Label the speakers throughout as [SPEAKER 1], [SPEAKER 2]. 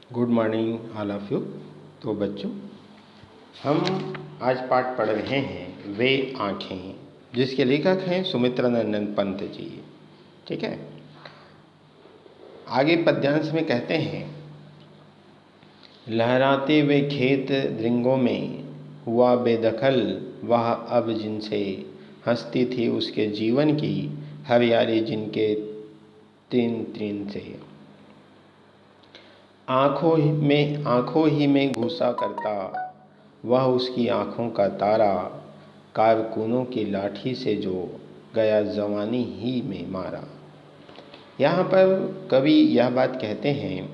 [SPEAKER 1] Good morning all of you. तो बच्चों, हम आज पाठ पढ़ रहे हैं वे आँखें, जिसके लेखक हैं सुमित्रा नंदन पंत जी। ठीक है। आगे पद्यांश में कहते हैं, लहराते वे खेत द्रिंगों में हुआ बेदखल वह अब जिनसे हंसती थी उसके जीवन की हरियाली जिनके तीन तीन से। आँखों ही में घुसा करता वह उसकी आँखों का तारा, कारकुनों की लाठी से जो गया जवानी ही में मारा। यहाँ पर कवि यह बात कहते हैं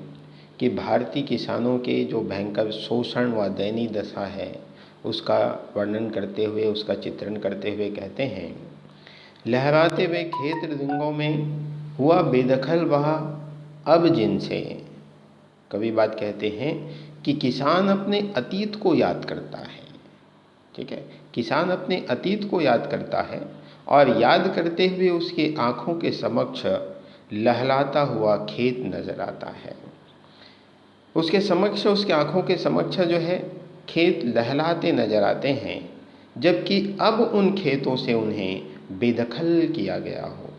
[SPEAKER 1] कि भारतीय किसानों के जो भयंकर शोषण व दयनीय दशा है उसका वर्णन करते हुए, उसका चित्रण करते हुए कहते हैं, लहराते हुए खेत रिंगों में हुआ बेदखल वह अब जिनसे। कवि बात कहते हैं कि किसान अपने अतीत को याद करता है। ठीक है, किसान अपने अतीत को याद करता है और याद करते हुए उसके आँखों के समक्ष लहलाता हुआ खेत नजर आता है। उसके समक्ष, उसके आँखों के समक्ष जो है खेत लहलाते नजर आते हैं, जबकि अब उन खेतों से उन्हें बेदखल किया गया हो।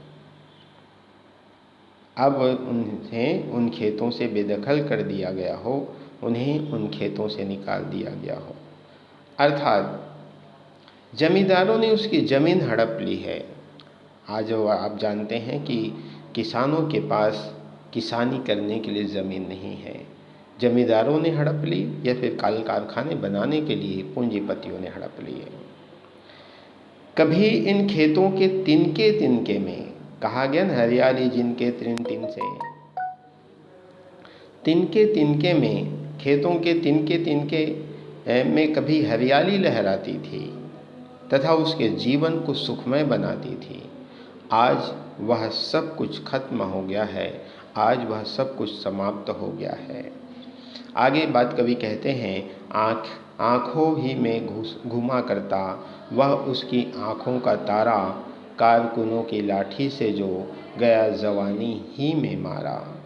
[SPEAKER 1] अब उन्हें उन खेतों से बेदखल कर दिया गया हो, उन्हें उन खेतों से निकाल दिया गया हो। अर्थात जमींदारों ने उसकी ज़मीन हड़प ली है। आज आप जानते हैं कि किसानों के पास किसानी करने के लिए ज़मीन नहीं है। जमींदारों ने हड़प ली या फिर कल कारखाने बनाने के लिए पूंजीपतियों ने हड़प ली है। कभी इन खेतों के तिनके तिनके में, कहा गया ना, हरियाली जिनके तिन तिन से, तिनके तिनके में, खेतों के तिनके तिनके में कभी हरियाली लहराती थी तथा उसके जीवन को सुखमय बनाती थी। आज वह सब कुछ खत्म हो गया है, आज वह सब कुछ समाप्त हो गया है। आगे बात कवि कहते हैं, आँखों ही में घुमा करता वह उसकी आँखों का तारा, कारकुनों की लाठी से जो गया जवानी ही में मारा।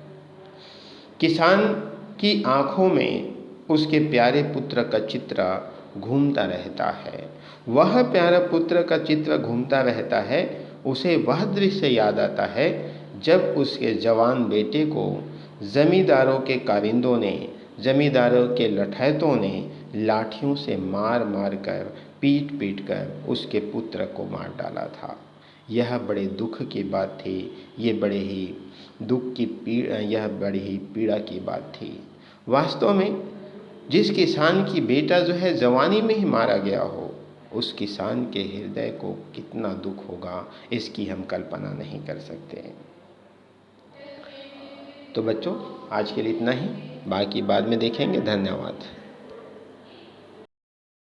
[SPEAKER 1] किसान की आँखों में उसके प्यारे पुत्र का चित्र घूमता रहता है। वह प्यारा पुत्र का चित्र घूमता रहता है, उसे वह दृश्य याद आता है जब उसके जवान बेटे को जमींदारों के कारिंदों ने, जमींदारों के लठैतों ने लाठियों से मार मार कर, पीट पीट कर उसके पुत्र को मार डाला था। यह बड़े दुख की बात थी, यह बड़ी ही पीड़ा की बात थी। वास्तव में जिस किसान की बेटा जो है जवानी में ही मारा गया हो, उस किसान के हृदय को कितना दुख होगा, इसकी हम कल्पना नहीं कर सकते। तो बच्चों, आज के लिए इतना ही, बाकी बाद में देखेंगे। धन्यवाद।